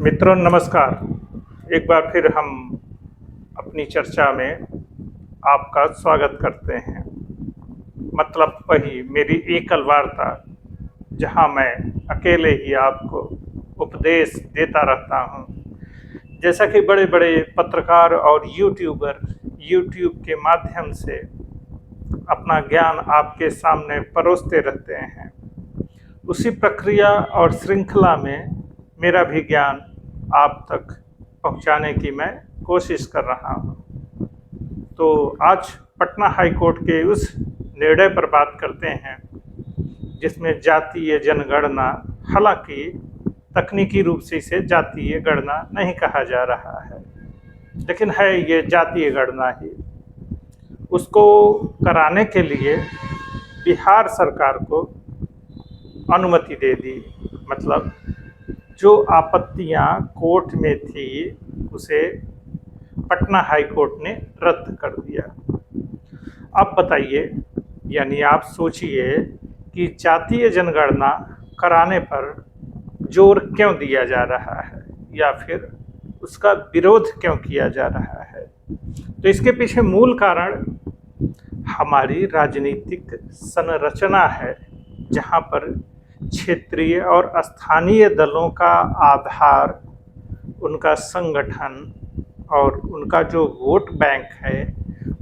मित्रों नमस्कार। एक बार फिर हम अपनी चर्चा में आपका स्वागत करते हैं। मतलब वही मेरी एकल वार्ता, जहां मैं अकेले ही आपको उपदेश देता रहता हूं। जैसा कि बड़े बड़े पत्रकार और यूट्यूबर यूट्यूब के माध्यम से अपना ज्ञान आपके सामने परोसते रहते हैं, उसी प्रक्रिया और श्रृंखला में मेरा भी ज्ञान आप तक पहुंचाने की मैं कोशिश कर रहा हूं। तो आज पटना हाई कोर्ट के उस निर्णय पर बात करते हैं जिसमें जातीय जनगणना, हालांकि तकनीकी रूप से इसे जातीय गणना नहीं कहा जा रहा है, लेकिन है ये जातीय गणना ही। उसको कराने के लिए बिहार सरकार को अनुमति दे दी। मतलब जो आपत्तियां कोर्ट में थी उसे पटना हाई कोर्ट ने रद्द कर दिया। अब बताइए, यानी आप सोचिए कि जातीय जनगणना कराने पर जोर क्यों दिया जा रहा है या फिर उसका विरोध क्यों किया जा रहा है। तो इसके पीछे मूल कारण हमारी राजनीतिक संरचना है, जहां पर क्षेत्रीय और स्थानीय दलों का आधार, उनका संगठन और उनका जो वोट बैंक है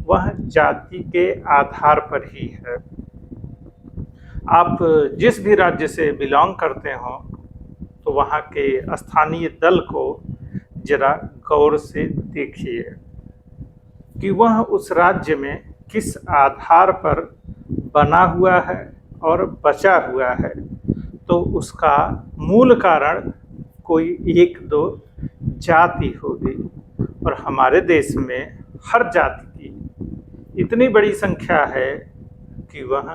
वह जाति के आधार पर ही है। आप जिस भी राज्य से बिलोंग करते हो तो वहाँ के स्थानीय दल को जरा गौर से देखिए कि वह उस राज्य में किस आधार पर बना हुआ है और बचा हुआ है। तो उसका मूल कारण कोई एक दो जाति होगी, और हमारे देश में हर जाति की इतनी बड़ी संख्या है कि वह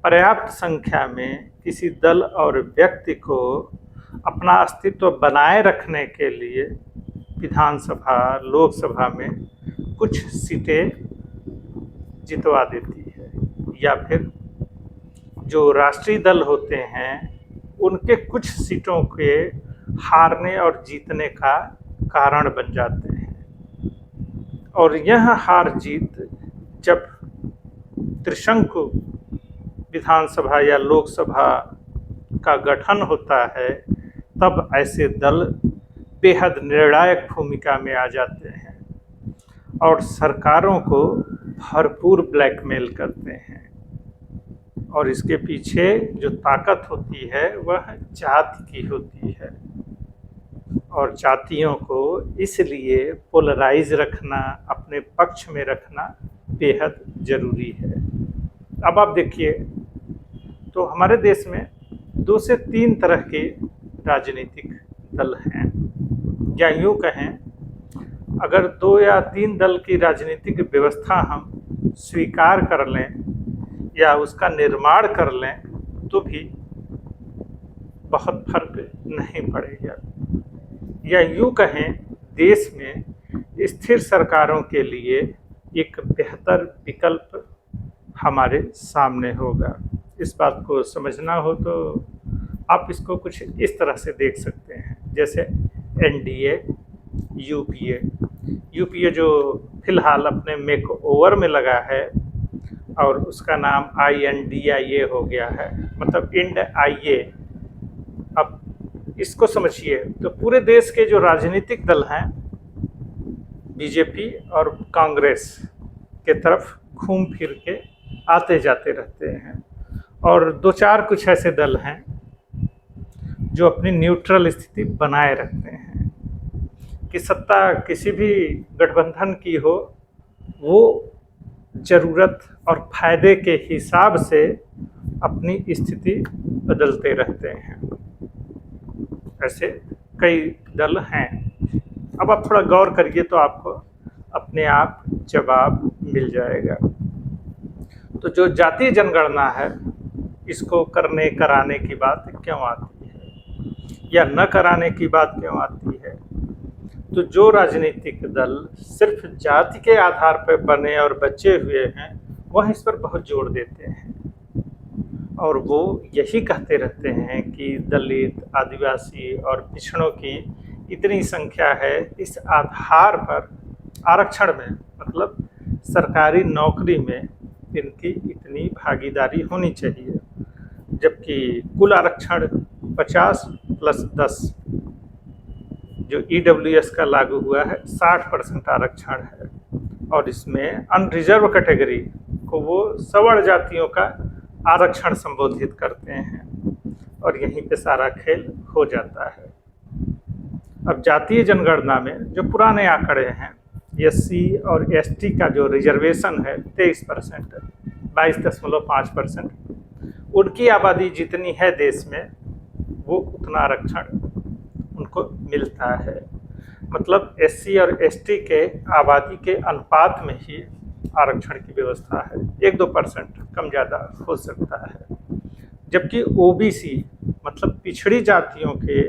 पर्याप्त संख्या में किसी दल और व्यक्ति को अपना अस्तित्व बनाए रखने के लिए विधानसभा, लोकसभा में कुछ सीटें जितवा देती है, या फिर जो राष्ट्रीय दल होते हैं उनके कुछ सीटों के हारने और जीतने का कारण बन जाते हैं। और यह हार जीत जब त्रिशंकु विधानसभा या लोकसभा का गठन होता है, तब ऐसे दल बेहद निर्णायक भूमिका में आ जाते हैं और सरकारों को भरपूर ब्लैकमेल करते हैं। और इसके पीछे जो ताकत होती है वह जाति की होती है, और जातियों को इसलिए पोलराइज रखना, अपने पक्ष में रखना बेहद ज़रूरी है। अब आप देखिए, तो हमारे देश में 2 से 3 तरह के राजनीतिक दल हैं, या यूँ कहें, अगर 2 या 3 दल की राजनीतिक व्यवस्था हम स्वीकार कर लें या उसका निर्माण कर लें तो भी बहुत फर्क नहीं पड़ेगा। या यूँ कहें, देश में स्थिर सरकारों के लिए एक बेहतर विकल्प हमारे सामने होगा। इस बात को समझना हो तो आप इसको कुछ इस तरह से देख सकते हैं, जैसे एनडीए, यूपीए जो फिलहाल अपने मेक ओवर में लगा है और उसका नाम INDIA हो गया है, मतलब इंड आईए। अब इसको समझिए, तो पूरे देश के जो राजनीतिक दल हैं बीजेपी और कांग्रेस के तरफ घूम फिर के आते जाते रहते हैं, और 2-4 कुछ ऐसे दल हैं जो अपनी न्यूट्रल स्थिति बनाए रखते हैं कि सत्ता किसी भी गठबंधन की हो, वो ज़रूरत और फायदे के हिसाब से अपनी स्थिति बदलते रहते हैं। ऐसे कई दल हैं। अब आप थोड़ा गौर करिए तो आपको अपने आप जवाब मिल जाएगा। तो जो जातीय जनगणना है, इसको कराने की बात क्यों आती है या न कराने की बात क्यों आती है। तो जो राजनीतिक दल सिर्फ जाति के आधार पर बने और बचे हुए हैं, वह इस पर बहुत जोर देते हैं, और वो यही कहते रहते हैं कि दलित, आदिवासी और पिछड़ों की इतनी संख्या है, इस आधार पर आरक्षण में मतलब सरकारी नौकरी में इनकी इतनी भागीदारी होनी चाहिए, जबकि कुल आरक्षण 50+10 जो EWS का लागू हुआ है 60% आरक्षण है, और इसमें अनरिजर्व कैटेगरी को वो सवर्ण जातियों का आरक्षण संबोधित करते हैं, और यहीं पे सारा खेल हो जाता है। अब जातीय जनगणना में जो पुराने आंकड़े हैं, SC और ST का जो रिजर्वेशन है 23%, 22.5%, उनकी आबादी जितनी है देश में वो उतना आरक्षण उनको मिलता है। मतलब SC और ST के आबादी के अनुपात में ही आरक्षण की व्यवस्था है, 1-2% कम ज़्यादा हो सकता है। जबकि OBC मतलब पिछड़ी जातियों के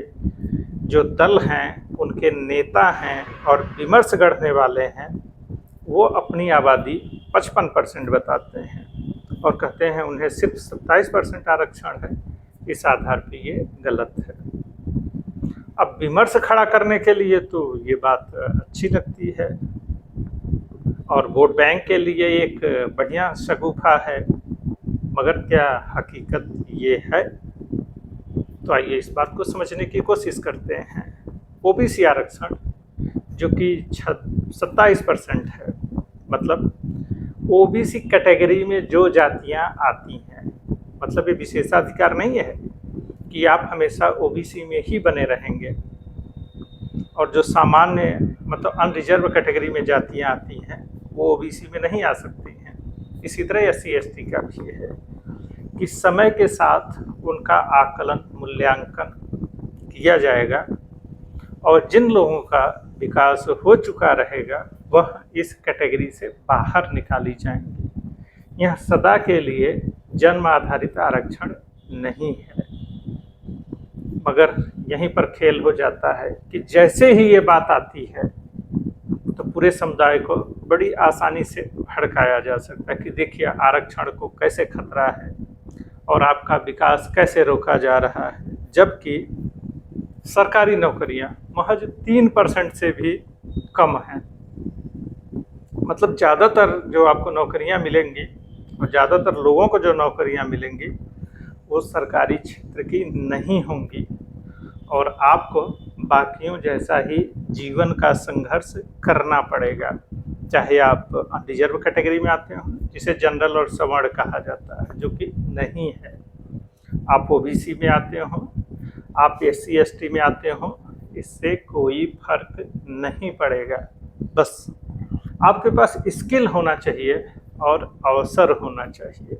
जो दल हैं, उनके नेता हैं और विमर्श गढ़ने वाले हैं, वो अपनी आबादी 55% बताते हैं और कहते हैं उन्हें सिर्फ 27% आरक्षण है। इस आधार पर ये गलत है। अब विमर्श खड़ा करने के लिए तो ये बात अच्छी लगती है और वोट बैंक के लिए एक बढ़िया शगुफा है, मगर क्या हकीकत ये है? तो आइए इस बात को समझने की कोशिश करते हैं। OBC आरक्षण जो कि 27% है, मतलब OBC कैटेगरी में जो जातियां आती हैं, मतलब ये विशेषाधिकार नहीं है कि आप हमेशा OBC में ही बने रहेंगे, और जो सामान्य मतलब अनरिजर्व कैटेगरी में जातियां आती हैं वो OBC में नहीं आ सकती हैं। इसी तरह SC ST का भी है कि समय के साथ उनका आकलन मूल्यांकन किया जाएगा, और जिन लोगों का विकास हो चुका रहेगा वह इस कैटेगरी से बाहर निकाली जाएंगी। यह सदा के लिए जन्म आधारित आरक्षण नहीं है। मगर यहीं पर खेल हो जाता है कि जैसे ही ये बात आती है तो पूरे समुदाय को बड़ी आसानी से भड़काया जा सकता है कि देखिए आरक्षण को कैसे खतरा है और आपका विकास कैसे रोका जा रहा है, जबकि सरकारी नौकरियां महज 3% से भी कम हैं। मतलब ज़्यादातर जो आपको नौकरियां मिलेंगी और ज़्यादातर लोगों को जो नौकरियां मिलेंगी वो सरकारी क्षेत्र की नहीं होंगी, और आपको बाकियों जैसा ही जीवन का संघर्ष करना पड़ेगा, चाहे आप अनरिजर्व कैटेगरी में आते हो जिसे जनरल और सवर्ण कहा जाता है, जो कि नहीं है। आप OBC में आते हो, आप SC ST में आते हो, इससे कोई फर्क नहीं पड़ेगा। बस आपके पास स्किल होना चाहिए और अवसर होना चाहिए।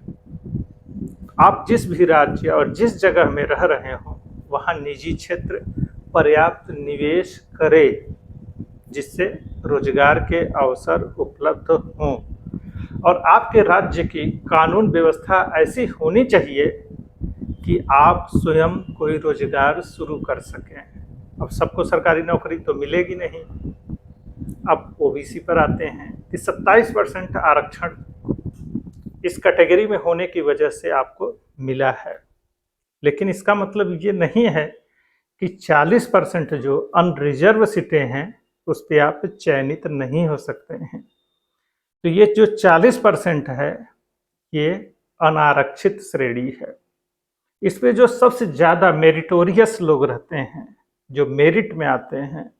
आप जिस भी राज्य और जिस जगह में रह रहे हो वहाँ निजी क्षेत्र पर्याप्त निवेश करे, जिससे रोजगार के अवसर उपलब्ध हों, और आपके राज्य की कानून व्यवस्था ऐसी होनी चाहिए कि आप स्वयं कोई रोजगार शुरू कर सकें। अब सबको सरकारी नौकरी तो मिलेगी नहीं। अब OBC पर आते हैं कि 27% आरक्षण इस कैटेगरी में होने की वजह से आपको मिला है, लेकिन इसका मतलब ये नहीं है कि 40% जो अनरिजर्व सीटें हैं उस पर आप चयनित नहीं हो सकते हैं। तो ये जो 40% है ये अनारक्षित श्रेणी है। इस पे जो सबसे ज़्यादा मेरिटोरियस लोग रहते हैं, जो मेरिट में आते हैं,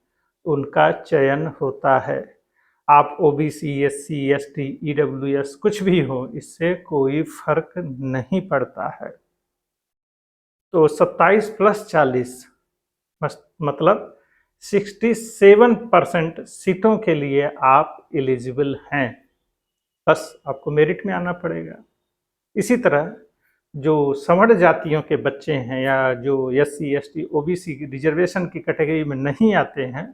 उनका चयन होता है। आप OBC SC ST EWS कुछ भी हो, इससे कोई फर्क नहीं पड़ता है। तो 27+40 मतलब 67% सीटों के लिए आप एलिजिबल हैं। बस आपको मेरिट में आना पड़ेगा। इसी तरह जो सवर्ण जातियों के बच्चे हैं या जो SC ST OBC रिजर्वेशन की कैटेगरी में नहीं आते हैं,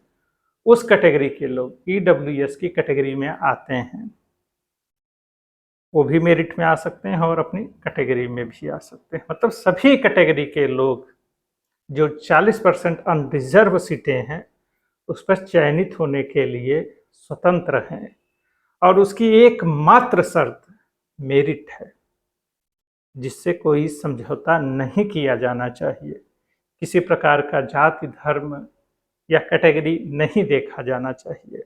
उस कैटेगरी के लोग EWS की कैटेगरी में आते हैं, वो भी मेरिट में आ सकते हैं और अपनी कैटेगरी में भी आ सकते हैं। मतलब सभी कैटेगरी के लोग जो 40% अनरिजर्व सीटें हैं उस पर चयनित होने के लिए स्वतंत्र हैं, और उसकी एकमात्र शर्त मेरिट है, जिससे कोई समझौता नहीं किया जाना चाहिए। किसी प्रकार का जाति धर्म या कैटेगरी नहीं देखा जाना चाहिए।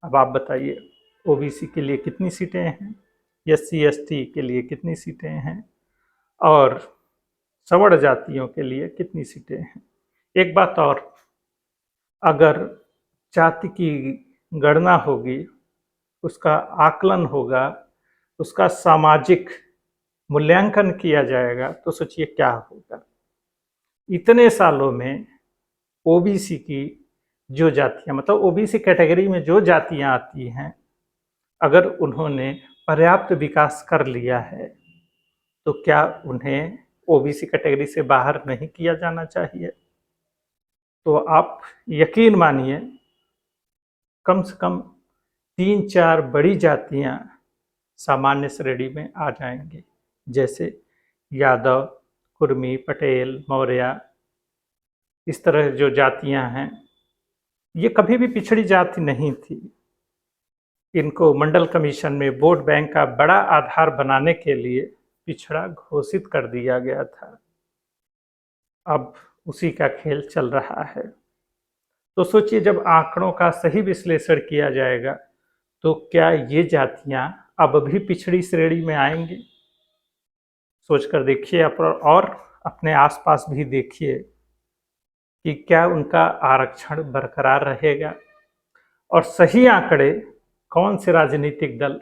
अब आप बताइए, ओबीसी के लिए कितनी सीटें हैं, एससी एसटी के लिए कितनी सीटें हैं, और सवर्ण जातियों के लिए कितनी सीटें हैं। एक बात और, अगर जाति की गणना होगी, उसका आकलन होगा, उसका सामाजिक मूल्यांकन किया जाएगा, तो सोचिए क्या होगा। इतने सालों में ओबीसी की जो जातियां, मतलब ओबीसी कैटेगरी में जो जातियां आती हैं, अगर उन्होंने पर्याप्त विकास कर लिया है, तो क्या उन्हें ओबीसी कैटेगरी से बाहर नहीं किया जाना चाहिए? तो आप यकीन मानिए, कम से कम 3-4 बड़ी जातियां सामान्य श्रेणी में आ जाएंगी, जैसे यादव, कुर्मी, पटेल, मौर्य। इस तरह जो जातियां हैं, ये कभी भी पिछड़ी जाति नहीं थी। इनको मंडल कमीशन में वोट बैंक का बड़ा आधार बनाने के लिए पिछड़ा घोषित कर दिया गया था। अब उसी का खेल चल रहा है। तो सोचिए, जब आंकड़ों का सही विश्लेषण किया जाएगा, तो क्या ये जातियां अब भी पिछड़ी श्रेणी में आएंगी? सोचकर देखिए आप, और अपने आसपास भी देखिए कि क्या उनका आरक्षण बरकरार रहेगा, और सही आंकड़े कौन से राजनीतिक दल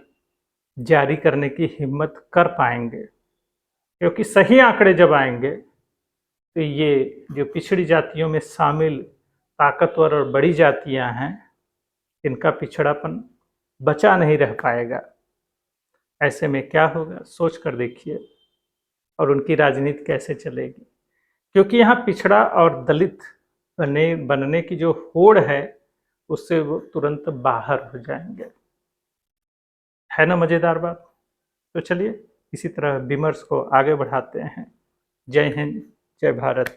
जारी करने की हिम्मत कर पाएंगे। क्योंकि सही आंकड़े जब आएंगे, तो ये जो पिछड़ी जातियों में शामिल ताकतवर और बड़ी जातियां हैं, इनका पिछड़ापन बचा नहीं रह पाएगा। ऐसे में क्या होगा, सोच कर देखिए, और उनकी राजनीति कैसे चलेगी। क्योंकि यहाँ पिछड़ा और दलित बनने की जो होड़ है, उससे वो तुरंत बाहर हो जाएंगे। है ना मज़ेदार बात? तो चलिए, इसी तरह विमर्श को आगे बढ़ाते हैं। जय हिंद, जय भारत।